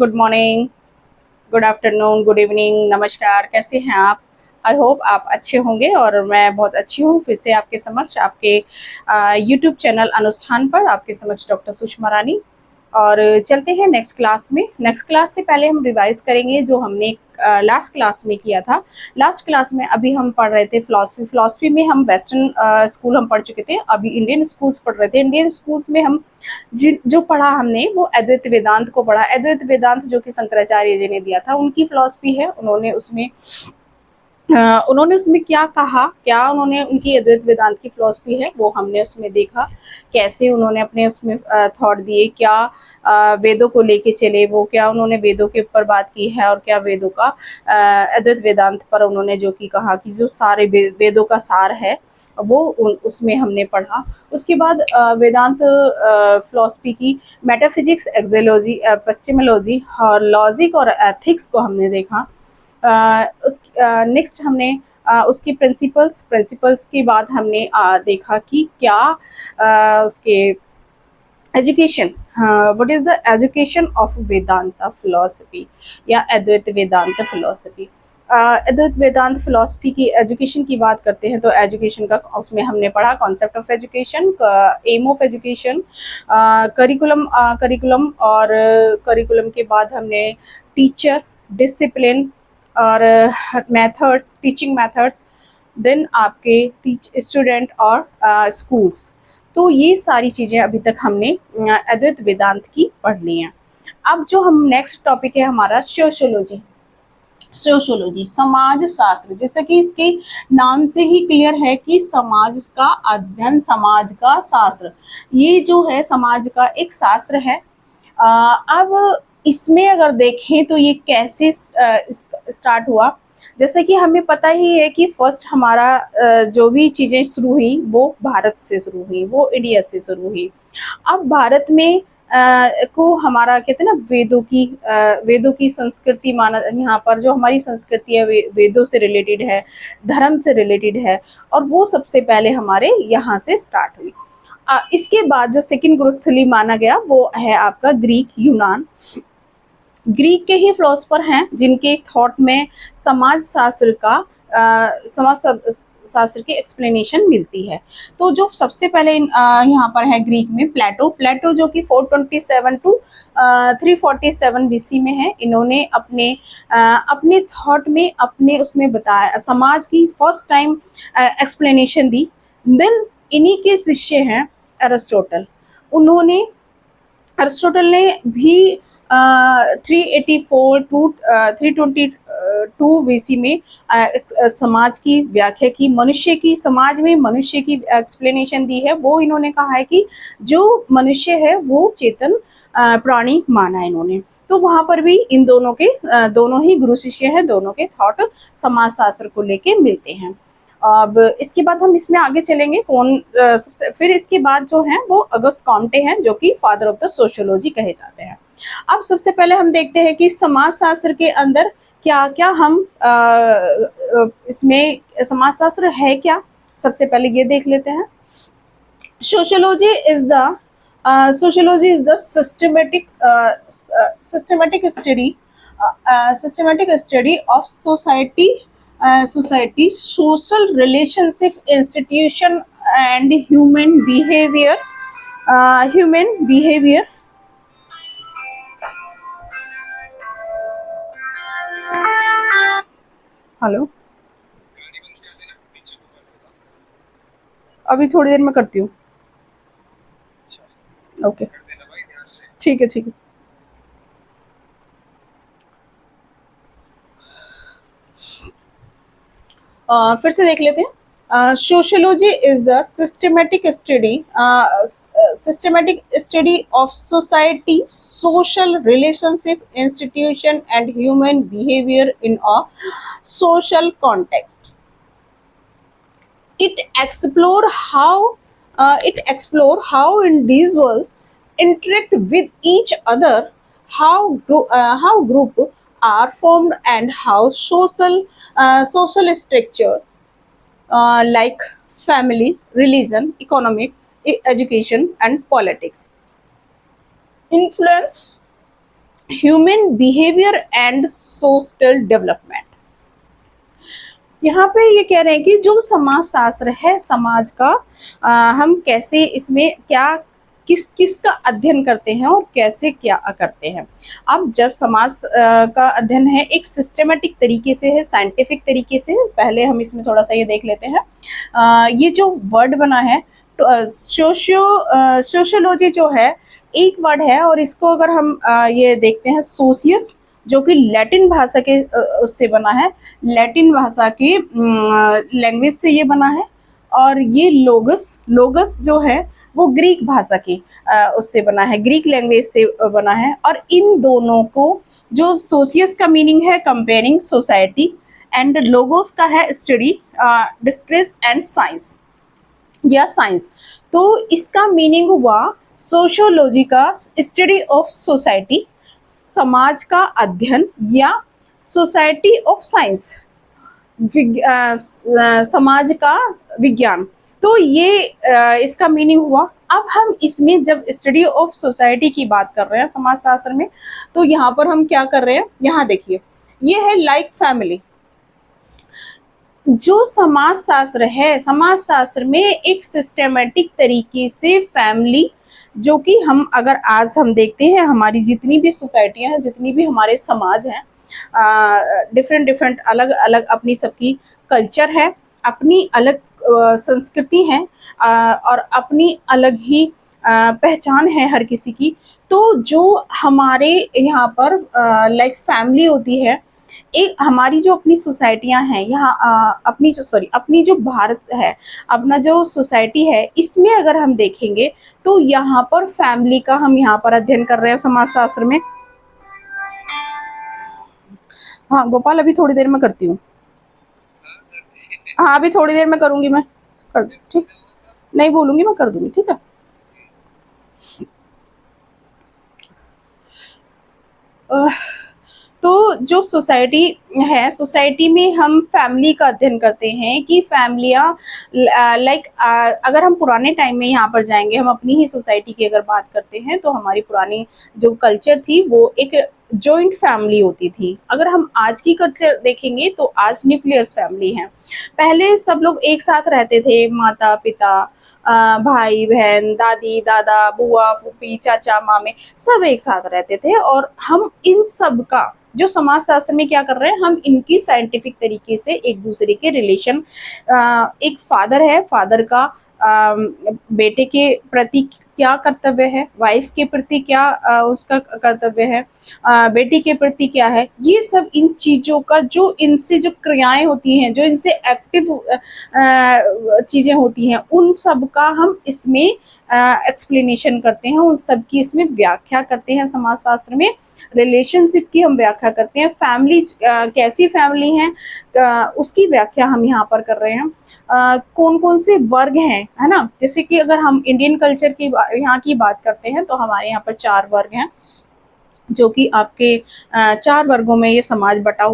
Good morning, good afternoon, good evening, नमस्कार। कैसे हैं आप? आई होप आप अच्छे होंगे और मैं बहुत अच्छी हूँ। फिर से आपके समक्ष आपके यूट्यूब चैनल अनुष्ठान पर आपके समक्ष डॉक्टर सुषमा रानी। और चलते हैं नेक्स्ट क्लास में। नेक्स्ट क्लास से पहले हम रिवाइज करेंगे जो हमने लास्ट क्लास में किया था। लास्ट क्लास में अभी हम पढ़ रहे थे फिलॉसफी। फिलॉसफी में हम वेस्टर्न स्कूल हम पढ़ चुके थे, अभी इंडियन स्कूल्स पढ़ रहे थे। इंडियन स्कूल्स में हम जो पढ़ा हमने वो अद्वैत वेदांत को पढ़ा। अद्वैत वेदांत जो कि शंकराचार्य जी ने दिया था, उनकी फिलॉसफी है। उन्होंने उसमें क्या कहा, क्या उन्होंने उनकी अद्वैत वेदांत की फिलॉसफी है वो हमने उसमें देखा। कैसे उन्होंने अपने उसमें थॉट दिए, क्या वेदों को लेके चले वो, क्या उन्होंने वेदों के ऊपर बात की है और क्या वेदों का अद्वैत वेदांत पर उन्होंने जो कि कहा कि जो सारे वेदों का सार है वो उसमें हमने पढ़ा। उसके बाद वेदांत फिलॉसफी की मेटाफिजिक्स, एक्सोलॉजी, एपिस्टेमोलॉजी और लॉजिक और एथिक्स को हमने देखा। नेक्स्ट हमने उसकी प्रिंसिपल्स के बाद हमने देखा कि क्या उसके education, what is the education of Vedanta philosophy या अद्वैत वेदांत फिलोसफी। अद्वैत वेदांत फिलोसफी की एजुकेशन की बात करते हैं तो एजुकेशन का उसमें हमने पढ़ा concept of education, aim of education, curriculum और करिकुलम के बाद हमने टीचर, डिसिप्लिन और मेथड्स, टीचिंग मेथड्स, देन आपके स्टूडेंट और स्कूल्स। तो ये सारी चीज़ें अभी तक हमने अद्वैत वेदांत की पढ़ ली हैं। अब जो हम नेक्स्ट टॉपिक है हमारा सोशियोलॉजी। सोशियोलॉजी समाज शास्त्र, जैसा कि इसके नाम से ही क्लियर है कि समाज का अध्ययन, समाज का शास्त्र, ये जो है समाज का एक शास्त्र है। अब इसमें अगर देखें तो ये कैसे स्टार्ट हुआ। जैसे कि हमें पता ही है कि फर्स्ट हमारा जो भी चीज़ें शुरू हुई वो भारत से शुरू हुई, वो इंडिया से शुरू हुई। अब भारत में को हमारा कहते हैं ना वेदों की संस्कृति माना, यहाँ पर जो हमारी संस्कृति है वेदों से रिलेटेड है, धर्म से रिलेटेड है और वो सबसे पहले हमारे यहाँ से स्टार्ट हुई। इसके बाद जो सेकंड गुरुस्थली माना गया वो है आपका ग्रीक, यूनान। ग्रीक के ही फिलोसफर हैं जिनके थॉट में समाज शास्त्र का समाज शास्त्र की एक्सप्लेनेशन मिलती है। तो जो सबसे पहले यहाँ पर है ग्रीक में प्लेटो जो कि 427 टू 347 बीसी में है। इन्होंने अपने थॉट में अपने उसमें बताया, समाज की फर्स्ट टाइम एक्सप्लेनेशन दी। देन इन्हीं के शिष्य हैं एरिस्टोटल। अरिस्टोटल ने भी 384 टू 322 बीसी में समाज की व्याख्या की, समाज में मनुष्य की एक्सप्लेनेशन दी है। वो इन्होंने कहा है कि जो मनुष्य है वो चेतन प्राणी माना है इन्होंने। तो वहां पर भी इन दोनों ही गुरु शिष्य हैं, दोनों के थॉट समाज शास्त्र को लेके मिलते हैं। अब इसके बाद हम इसमें आगे चलेंगे सबसे फिर इसके बाद जो है वो अगस्त कॉम्टे हैं जो कि फादर ऑफ द सोशियोलॉजी कहे जाते हैं। अब सबसे पहले हम देखते हैं कि समाज शास्त्र के अंदर क्या क्या हम इसमें समाज शास्त्र है क्या, सबसे पहले ये देख लेते हैं। Sociology is the systematic study of society, social relationship, institution and human behavior. Hello, अभी थोड़ी देर में करती हूँ। ओके, ठीक है ठीक है। फिर से देख लेते हैं। Sociology is the systematic study of society, social relationship, institution and human behavior in a social context. It explore how individuals interact with each other, how group are formed and how social structures like family, religion, economic, education and politics influence human behaviour and social development. यहाँ पे ये कह रहे हैं कि जो समाज शास्त्र है, समाज का हम कैसे इसमें क्या किस किस का अध्ययन करते हैं और कैसे क्या करते हैं। अब जब समाज का अध्ययन है एक सिस्टमेटिक तरीके से है, साइंटिफिक तरीके से, पहले हम इसमें थोड़ा सा ये देख लेते हैं। ये जो वर्ड बना है तो सोशियोलॉजी जो है एक वर्ड है, और इसको अगर हम ये देखते हैं सोशियस, जो कि लैटिन भाषा के उससे बना है, लैटिन भाषा की लैंग्वेज से ये बना है। और ये लोगस, लोगस जो है वो ग्रीक भाषा की उससे बना है, ग्रीक लैंग्वेज से बना है। और इन दोनों को, जो सोशियस का मीनिंग है कंपेयरिंग सोसाइटी, एंड लोगोस का है स्टडी, डिस्कस एंड साइंस या साइंस। तो इसका मीनिंग हुआ सोशियोलॉजी का स्टडी ऑफ सोसाइटी, समाज का अध्ययन, या सोसाइटी ऑफ साइंस, समाज का विज्ञान। तो ये इसका मीनिंग हुआ। अब हम इसमें जब स्टडी ऑफ सोसाइटी की बात कर रहे हैं समाज शास्त्र में, तो यहाँ पर हम क्या कर रहे हैं, यहाँ देखिए ये है लाइक फैमिली। जो समाज शास्त्र है, समाज शास्त्र में एक सिस्टेमेटिक तरीके से फैमिली, जो कि हम अगर आज हम देखते हैं हमारी जितनी भी सोसाइटियां हैं, जितनी भी हमारे समाज हैं, डिफरेंट डिफरेंट अलग अलग अपनी सबकी कल्चर है, अपनी अलग संस्कृति है, और अपनी अलग ही पहचान है हर किसी की। तो जो हमारे यहाँ पर लाइक फैमिली होती है, एक हमारी जो अपनी सोसाइटियां हैं यहाँ, अपनी जो भारत है, अपना जो सोसाइटी है, इसमें अगर हम देखेंगे तो यहाँ पर फैमिली का हम यहाँ पर अध्ययन कर रहे हैं समाज शास्त्र में। हाँ गोपाल, अभी थोड़ी देर में करती हूँ। हाँ अभी थोड़ी देर में करूंगी मैं, कर ठीक, नहीं बोलूंगी, मैं कर दूंगी, ठीक है। तो जो सोसाइटी है, सोसाइटी में हम फैमिली का अध्ययन करते हैं कि फैमिलियाँ लाइक, अगर हम पुराने टाइम में यहाँ पर जाएंगे, हम अपनी ही सोसाइटी की अगर बात करते हैं, तो हमारी पुरानी जो कल्चर थी वो एक जॉइंट फैमिली होती थी। अगर हम आज की कल्चर देखेंगे तो आज न्यूक्लियर फैमिली है। पहले सब लोग एक साथ रहते थे, माता पिता, भाई बहन, दादी दादा, बुआ फूफी, चाचा मामे, सब एक साथ रहते थे। और हम इन सब का जो समाज शास्त्र में क्या कर रहे हैं, हम इनकी साइंटिफिक तरीके से एक दूसरे के रिलेशन, एक फादर है, फादर का बेटे के प्रति क्या कर्तव्य है, वाइफ के प्रति क्या उसका कर्तव्य है, बेटी के प्रति क्या है, ये सब इन चीज़ों का जो इनसे जो क्रियाएं होती हैं, जो इनसे एक्टिव चीज़ें होती हैं, उन सब का हम इसमें एक्सप्लेनेशन करते हैं, उन सब की इसमें व्याख्या करते हैं। समाज शास्त्र में रिलेशनशिप की हम व्याख्या करते हैं, फैमिली कैसी फैमिली है उसकी व्याख्या हम यहाँ पर कर रहे हैं। कौन कौन से वर्ग हैं, है ना। जैसे कि अगर हम इंडियन कल्चर की यहाँ की बात करते हैं, तो हमारे यहाँ पर 4 वर्ग हैं, जो कि आपके 4 वर्गों में ये समाज बटा।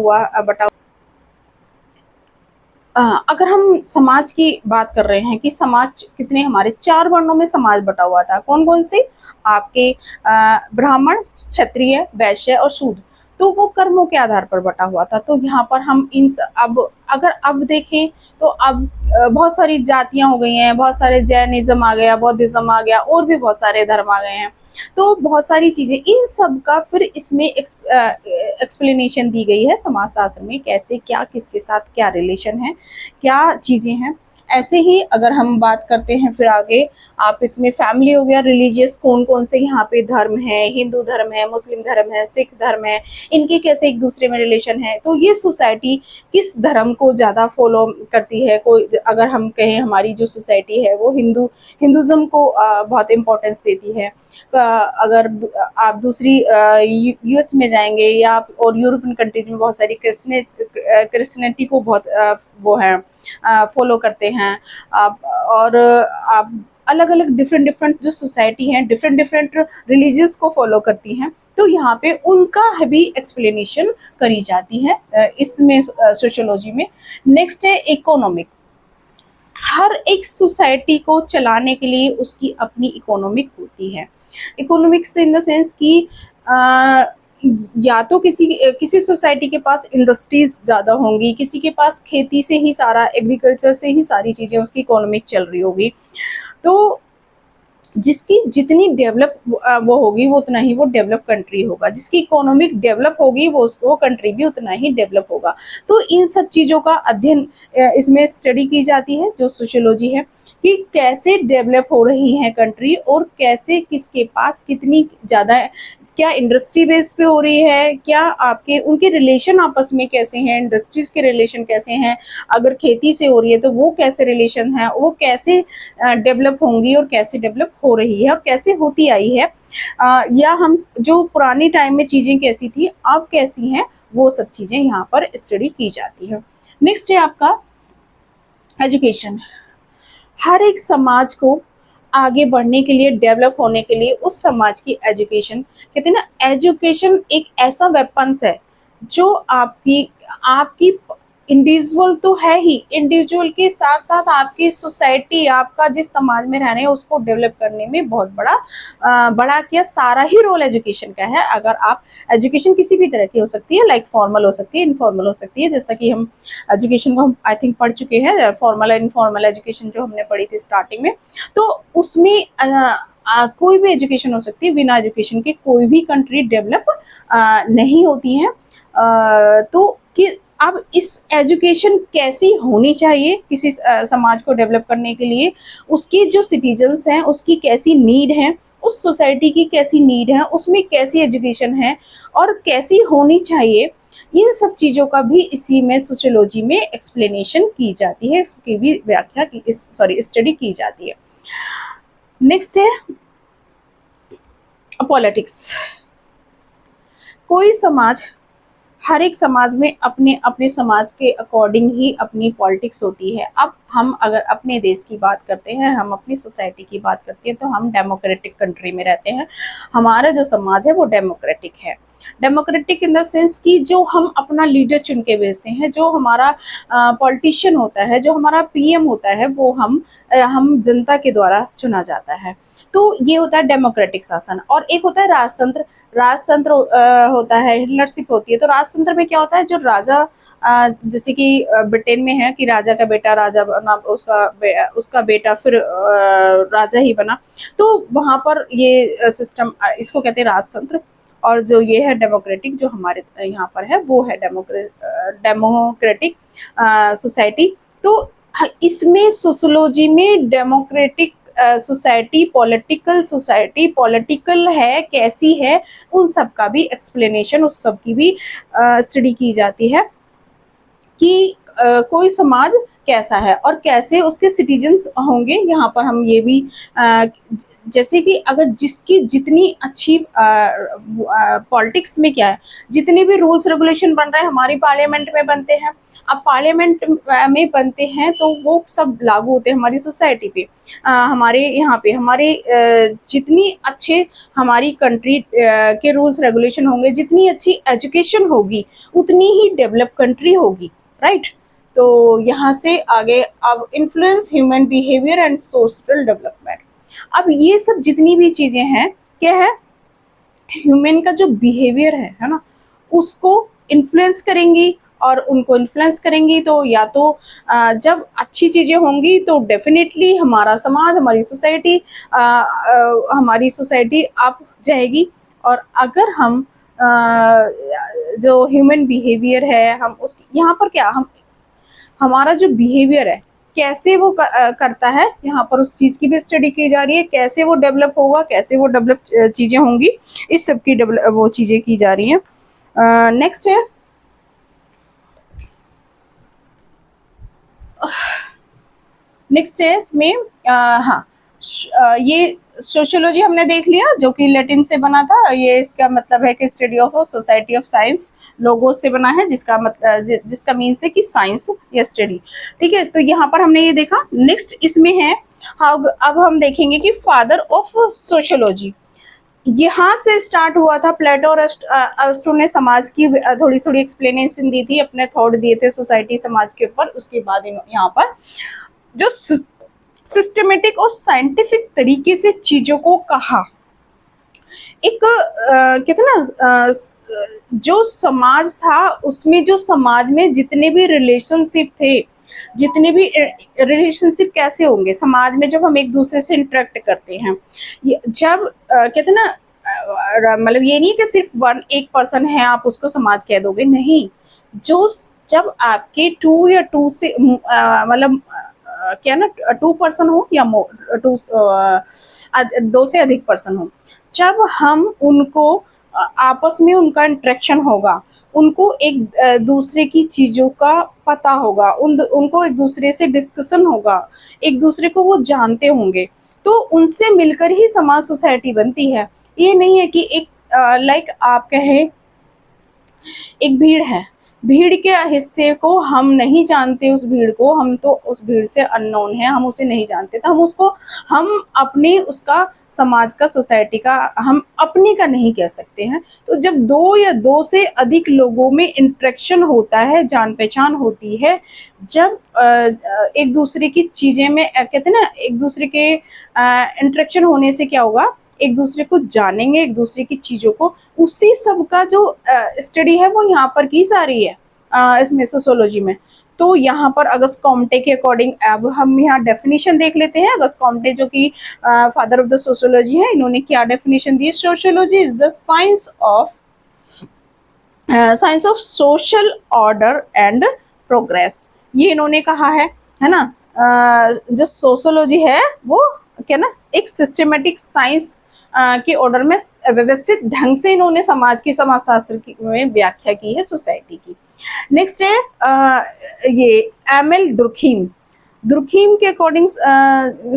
अगर हम समाज की बात कर रहे हैं कि समाज कितने, हमारे 4 वर्णों में समाज बटा हुआ था। कौन कौन से, आपके ब्राह्मण, क्षत्रिय, वैश्य और शूद्र। तो वो कर्मों के आधार पर बटा हुआ था। तो यहाँ पर हम अब अगर अब देखें तो अब बहुत सारी जातियां हो गई हैं, बहुत सारे जैनिज्म आ गया, बौद्धिज्म आ गया, और भी बहुत सारे धर्म आ गए हैं। तो बहुत सारी चीजें, इन सब का फिर इसमें एक्सप्लेनेशन दी गई है समाज शास्त्र में, कैसे क्या, किसके साथ क्या रिलेशन है, क्या चीजें हैं। ऐसे ही अगर हम बात करते हैं फिर आगे, आप इसमें फैमिली हो गया, रिलीजियस कौन कौन से यहाँ पे धर्म है, हिंदू धर्म है, मुस्लिम धर्म है, सिख धर्म है, इनके कैसे एक दूसरे में रिलेशन है। तो ये सोसाइटी किस धर्म को ज़्यादा फॉलो करती है, कोई अगर हम कहें हमारी जो सोसाइटी है वो हिंदुज़म को बहुत इम्पोर्टेंस देती है। अगर आप दूसरी यूएस में जाएंगे, या आप और यूरोपियन कंट्रीज में बहुत सारी क्रिश्चियनिटी को बहुत वो है फॉलो करते हैं आप। और आप अलग अलग डिफरेंट जो सोसाइटी हैं, डिफरेंट रिलीजियस को फॉलो करती हैं। तो यहाँ पे उनका भी एक्सप्लेनेशन करी जाती है इसमें सोशियोलॉजी में। नेक्स्ट है इकोनॉमिक। हर एक सोसाइटी को चलाने के लिए उसकी अपनी इकोनॉमिक होती है। इकोनॉमिक्स इन द सेंस कि या तो किसी किसी सोसाइटी के पास इंडस्ट्रीज ज़्यादा होंगी, किसी के पास खेती से ही सारा, एग्रीकल्चर से ही सारी चीज़ें उसकी इकोनॉमिक चल रही होगी। तो जिसकी जितनी डेवलप वो होगी, वो उतना ही वो डेवलप कंट्री होगा। जिसकी इकोनॉमिक डेवलप होगी, वो कंट्री भी उतना ही डेवलप होगा। तो इन सब चीज़ों का अध्ययन इसमें स्टडी की जाती है, जो सोशियोलॉजी है, कि कैसे डेवलप हो रही है कंट्री और कैसे किसके पास कितनी ज़्यादा, क्या इंडस्ट्री बेस पे हो रही है, क्या आपके उनके रिलेशन आपस में कैसे हैं, इंडस्ट्रीज के रिलेशन कैसे हैं, अगर खेती से हो रही है तो वो कैसे रिलेशन है, वो कैसे डेवलप होंगी और कैसे डेवलप हो रही है और कैसे होती आई है, या हम जो पुरानी टाइम में चीज़ें कैसी थी अब कैसी हैं, वो सब चीज़ें यहाँ पर स्टडी की जाती है। नेक्स्ट है आपका एजुकेशन। हर एक समाज को आगे बढ़ने के लिए, डेवलप होने के लिए उस समाज की एजुकेशन, कहते हैं ना, एजुकेशन एक ऐसा वेपन्स है जो आपकी आपकी इंडिविजुअल तो है ही, इंडिविजुअल के साथ साथ आपकी सोसाइटी, आपका जिस समाज में रह रहे हैं उसको डेवलप करने में बहुत बड़ा बड़ा क्या सारा ही रोल एजुकेशन का है। अगर आप एजुकेशन किसी भी तरह की हो सकती है, लाइक फॉर्मल हो सकती है, इनफॉर्मल हो सकती है, जैसा कि हम एजुकेशन को हम आई थिंक पढ़ चुके हैं, फॉर्मल एंड इनफॉर्मल एजुकेशन जो हमने पढ़ी थी स्टार्टिंग में। तो उसमें कोई भी एजुकेशन हो सकती है, बिना एजुकेशन के कोई भी कंट्री डेवलप नहीं होती है। तो कि अब इस एजुकेशन कैसी होनी चाहिए किसी समाज को डेवलप करने के लिए, उसकी जो सिटीजन्स हैं उसकी कैसी नीड है, उस सोसाइटी की कैसी नीड है, उसमें कैसी एजुकेशन है और कैसी होनी चाहिए, इन सब चीज़ों का भी इसी में सोशियोलॉजी में एक्सप्लेनेशन की जाती है, इसकी भी व्याख्या की स्टडी की जाती है। नेक्स्ट है पॉलिटिक्स। कोई समाज, हर एक समाज में अपने अपने समाज के अकॉर्डिंग ही अपनी पॉलिटिक्स होती है। अब हम अगर अपने देश की बात करते हैं, हम अपनी सोसाइटी की बात करते हैं, तो हम डेमोक्रेटिक कंट्री में रहते हैं। हमारा जो समाज है वो डेमोक्रेटिक है। डेमोक्रेटिक इन द सेंस कि जो हम अपना लीडर चुन के भेजते हैं, जो हमारा पॉलिटिशियन होता है, जो हमारा पीएम होता है, वो हम जनता के द्वारा चुना जाता है। तो ये होता है डेमोक्रेटिक शासन। और एक होता है राजतंत्र। राजतंत्र होता है, हिटलरशिप होती है। तो राजतंत्र में क्या होता है, जो राजा, जैसे कि ब्रिटेन में है कि राजा का बेटा राजा बना, उसका बेटा फिर राजा ही बना। तो वहाँ पर ये सिस्टम, इसको कहते हैं राजतंत्र। और जो ये है डेमोक्रेटिक, जो हमारे यहाँ पर है, वो है डेमोक्रेटिक सोसाइटी। तो इसमें सोशियोलॉजी में डेमोक्रेटिक सोसाइटी, पॉलिटिकल है कैसी है, उन सब का भी एक्सप्लेनेशन, उस सब की भी स्टडी की जाती है कि कोई समाज कैसा है और कैसे उसके सिटीजन्स होंगे। यहाँ पर हम ये भी जैसे कि अगर जिसकी जितनी अच्छी पॉलिटिक्स में क्या है, जितने भी रूल्स रेगुलेशन बन रहे हैं हमारी पार्लियामेंट में बनते हैं। अब पार्लियामेंट में बनते हैं तो वो सब लागू होते हैं हमारी सोसाइटी पे, हमारे यहाँ पे, हमारे जितनी अच्छे हमारी कंट्री के रूल्स रेगुलेशन होंगे, जितनी अच्छी एजुकेशन होगी, उतनी ही डेवलप कंट्री होगी, राइट। तो यहाँ से आगे अब influence human behaviour and social development. अब ये सब जितनी भी चीजें हैं, क्या है, ह्यूमन का जो बिहेवियर है ना, उसको इन्फ्लुएंस करेंगी और उनको इन्फ्लुएंस करेंगी। तो या तो जब अच्छी चीजें होंगी तो डेफिनेटली हमारा समाज, हमारी सोसाइटी अप जाएगी। और अगर हम जो ह्यूमन बिहेवियर है, हम उस यहाँ पर क्या, हम हमारा जो बिहेवियर है कैसे वो करता है, यहाँ पर उस चीज की भी स्टडी की जा रही है। कैसे वो डेवलप होगा, कैसे वो डेवलप चीजें होंगी, इस सब की वो चीजें की जा रही हैं। नेक्स्ट है इसमें हाँ, ये सोशियोलॉजी हमने देख लिया जो कि लैटिन से बना था। ये इसका मतलब है कि study of society of science, logos से बना है, जिसका मतलब जिसका मीन्स है कि साइंस या स्टडी। ठीक है, तो यहाँ पर हमने ये देखा। नेक्स्ट इसमें है, अब हम देखेंगे कि फादर ऑफ सोशियोलॉजी। यहाँ से स्टार्ट हुआ था। प्लेटो और अरिस्टो ने समाज की थोड़ी थोड़ी एक्सप्लेनेशन दी थी, अपने थॉट दिए थे सोसाइटी समाज के ऊपर। उसके बाद यहाँ पर जो सिस्टमेटिक और साइंटिफिक तरीके से चीजों को कहा, एक कहते हैं ना जो समाज था उसमें, जो समाज में जितने भी रिलेशनशिप थे, जितने भी रिलेशनशिप कैसे होंगे समाज में जब हम एक दूसरे से इंटरेक्ट करते हैं, जब कहते हैं ना मतलब ये नहीं है कि सिर्फ वन एक पर्सन है आप उसको समाज कह दोगे, नहीं। जो जब आपके टू या टू से मतलब क्या ना 2 पर्सन हो या टू दो से अधिक पर्सन हो, जब हम उनको आपस में उनका इंटरेक्शन होगा, उनको एक दूसरे की चीज़ों का पता होगा, उनको एक दूसरे से डिस्कशन होगा, एक दूसरे को वो जानते होंगे, तो उनसे मिलकर ही समाज सोसाइटी बनती है। ये नहीं है कि एक लाइक आप कहें एक भीड़ है, भीड़ के हिस्से को हम नहीं जानते, उस भीड़ को हम तो उस भीड़ से अननोन है, हम उसे नहीं जानते, तो हम उसको हम अपने उसका समाज का सोसाइटी का हम अपने का नहीं कह सकते हैं। तो जब दो या दो से अधिक लोगों में इंटरेक्शन होता है, जान पहचान होती है, जब एक दूसरे की चीज़ें में कहते हैं ना एक दूसरे के इंटरेक्शन होने से क्या होगा, एक दूसरे को जानेंगे, एक दूसरे की चीज़ों को, उसी सब का जो स्टडी है वो यहाँ पर की जा रही है इसमें सोशियोलॉजी में। तो यहाँ पर अगस्त कॉम्टे के अकॉर्डिंग अब हम यहाँ डेफिनेशन देख लेते हैं। अगस्त कॉम्टे जो कि फादर ऑफ द सोशियोलॉजी है, इन्होंने क्या definition the? Sociology is the science of social order and progress, ये इन्होंने कहा है ना। जो सोशियोलॉजी है वो क्या ना एक सिस्टमेटिक साइंस के ऑर्डर में व्यवस्थित ढंग से इन्होंने समाज की समाजशास्त्र की में व्याख्या की है सोसाइटी की। नेक्स्ट है ये एमएल दुर्खीम के अकॉर्डिंग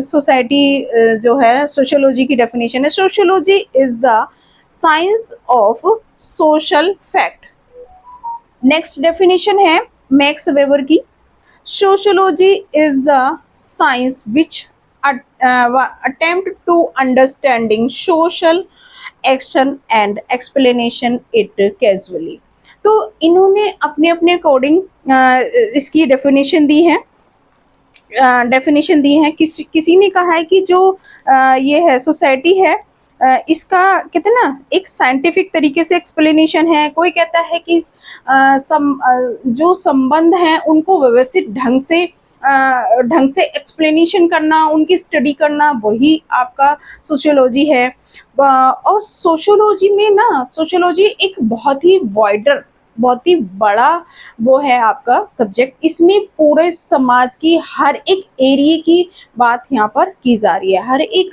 सोसाइटी जो है सोशियोलॉजी की डेफिनेशन है, sociology is the science of social fact. Next definition है मैक्स वेबर की, sociology is the science which attempt to understanding social action and explanation it casually। तो इन्होंने अपने अपने अकॉर्डिंग इसकी डेफिनेशन दी है। किसी ने कहा है कि जो ये है सोसाइटी है, इसका कहते हैं ना एक साइंटिफिक तरीके से एक्सप्लेनेशन है, कोई कहता है कि जो संबंध हैं उनको व्यवस्थित ढंग से एक्सप्लेनेशन करना, उनकी स्टडी करना, वही आपका सोशियोलॉजी है। और सोशियोलॉजी में ना सोशियोलॉजी एक बहुत ही वाइडर, बहुत ही बड़ा वो है आपका सब्जेक्ट, इसमें पूरे समाज की हर एक एरिया की बात यहाँ पर की जा रही है। हर एक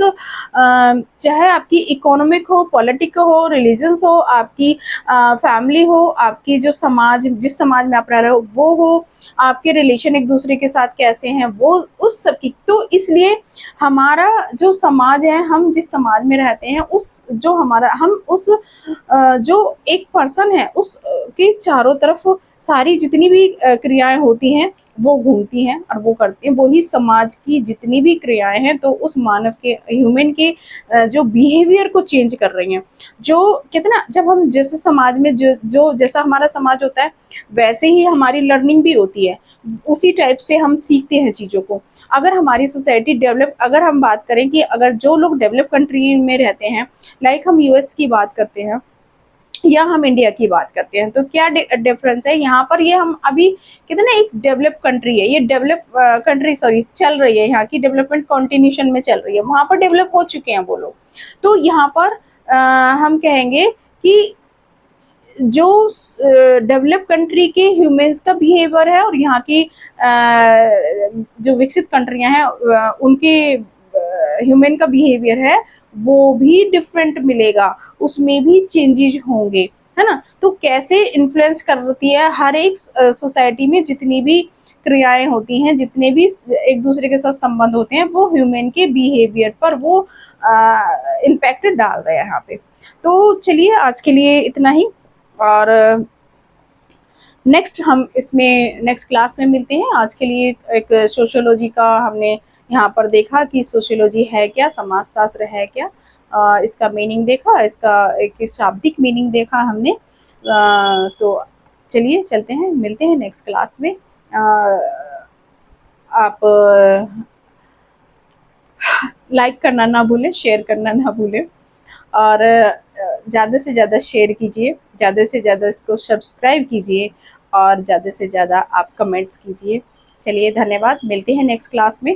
चाहे आपकी इकोनॉमिक हो, पॉलिटिक हो, रिलीजन्स हो, आपकी फैमिली हो, आपकी जो समाज जिस समाज में आप रह रहे हो वो हो, आपके रिलेशन एक दूसरे के साथ कैसे हैं, वो उस सब की। तो इसलिए हमारा जो समाज है, हम जिस समाज में रहते हैं, उस जो हमारा हम उस जो एक पर्सन है उस के चारों तरफ सारी जितनी भी क्रियाएं होती हैं वो घूमती हैं और वो करती हैं, वही समाज की जितनी भी क्रियाएं हैं तो उस मानव के ह्यूमन के जो बिहेवियर को चेंज कर रही हैं। जो कहते ना जब हम जैसे समाज में जो जैसा हमारा समाज होता है वैसे ही हमारी लर्निंग भी होती है, उसी टाइप से हम सीखते हैं चीज़ों को। अगर हमारी सोसाइटी डेवलप, अगर हम बात करें कि अगर जो लोग डेवलप कंट्री में रहते हैं, लाइक हम यूएस की बात करते हैं या हम इंडिया की बात करते हैं, तो क्या डिफरेंस है यहाँ पर? ये हम अभी कहते हैं ना एक डेवलप कंट्री है, ये डेवलप कंट्री सॉरी चल रही है, यहाँ की डेवलपमेंट कंटिन्यूशन में चल रही है, वहाँ पर डेवलप हो चुके हैं वो लोग। तो यहाँ पर हम कहेंगे कि जो डेवलप कंट्री के ह्यूमंस का बिहेवियर है और यहाँ की जो विकसित कंट्रियां हैं उनके ह्यूमन का बिहेवियर है वो भी डिफरेंट मिलेगा, उसमें भी चेंजेस होंगे, है ना। तो कैसे इन्फ्लुएंस करती है हर एक सोसाइटी में जितनी भी क्रियाएं होती हैं, जितने भी एक दूसरे के साथ संबंध होते हैं, वो ह्यूमन के बिहेवियर पर वो इम्पैक्ट डाल रहे हैं यहाँ पे। तो चलिए आज के लिए इतना ही, और नेक्स्ट क्लास में मिलते हैं। आज के लिए एक सोशियोलॉजी का हमने यहाँ पर देखा कि सोशियोलॉजी है क्या, समाजशास्त्र है क्या, इसका मीनिंग देखा, इसका एक शाब्दिक मीनिंग देखा हमने। तो चलिए चलते हैं, मिलते हैं नेक्स्ट क्लास में। आप लाइक करना ना भूलें, शेयर करना ना भूलें, और ज़्यादा से ज़्यादा शेयर कीजिए, ज़्यादा से ज़्यादा इसको सब्सक्राइब कीजिए और ज़्यादा से ज़्यादा आप कमेंट्स कीजिए। चलिए धन्यवाद, मिलते हैं नेक्स्ट क्लास में।